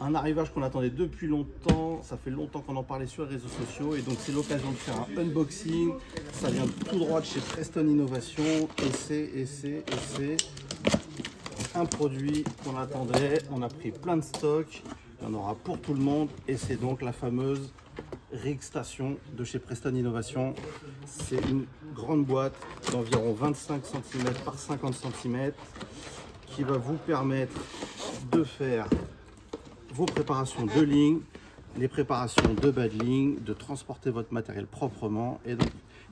Un arrivage qu'on attendait depuis longtemps, ça fait longtemps qu'on en parlait sur les réseaux sociaux et donc c'est l'occasion de faire un unboxing. Ça vient tout droit de chez Preston Innovation et c'est un produit qu'on attendait. On a pris plein de stocks, il y en aura pour tout le monde et c'est donc la fameuse Rig Station de chez Preston Innovation. C'est une grande boîte d'environ 25 cm par 50 cm qui va vous permettre de faire vos préparations de ligne, les préparations de bas de ligne, de transporter votre matériel proprement. Et donc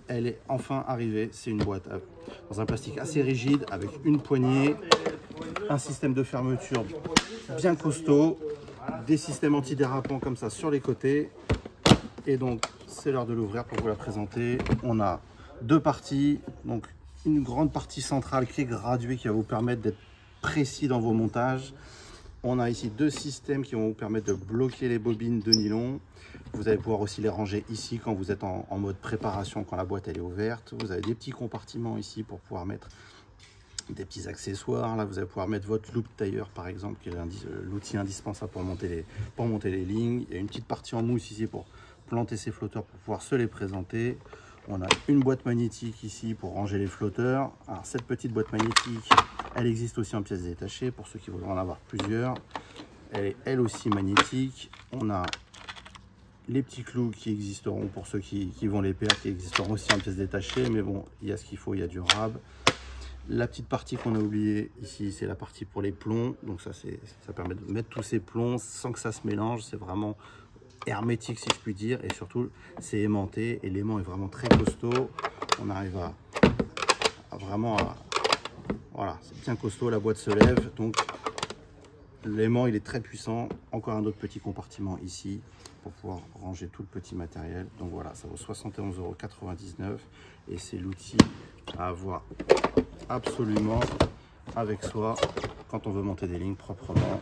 elle est enfin arrivée. C'est une boîte dans un plastique assez rigide avec une poignée, un système de fermeture bien costaud, des systèmes antidérapants comme ça sur les côtés. Et donc c'est l'heure de l'ouvrir pour vous la présenter. On a deux parties, donc une grande partie centrale qui est graduée, qui va vous permettre d'être précis dans vos montages. On a ici deux systèmes qui vont vous permettre de bloquer les bobines de nylon. Vous allez pouvoir aussi les ranger ici quand vous êtes en mode préparation, quand la boîte elle est ouverte. Vous avez des petits compartiments ici pour pouvoir mettre des petits accessoires. Là, vous allez pouvoir mettre votre loupe tailleur par exemple, qui est l'outil indispensable pour monter les lignes. Il y a une petite partie en mousse ici pour planter ces flotteurs pour pouvoir se les présenter. On a une boîte magnétique ici pour ranger les flotteurs. Alors cette petite boîte magnétique, elle existe aussi en pièces détachées pour ceux qui voudront en avoir plusieurs. Elle est elle aussi magnétique. On a les petits clous qui existeront pour ceux qui vont les perdre, qui existeront aussi en pièces détachées. Mais bon, il y a ce qu'il faut, il y a du rab. La petite partie qu'on a oubliée ici, c'est la partie pour les plombs. Donc ça permet de mettre tous ces plombs sans que ça se mélange. C'est vraiment hermétique si je puis dire, et surtout c'est aimanté et l'aimant est vraiment très costaud. On arrive à vraiment voilà, c'est bien costaud, la boîte se lève, donc l'aimant il est très puissant. Encore un autre petit compartiment ici pour pouvoir ranger tout le petit matériel. Donc voilà, ça vaut 71,99 € et c'est l'outil à avoir absolument avec soi quand on veut monter des lignes proprement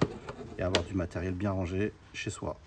et avoir du matériel bien rangé chez soi.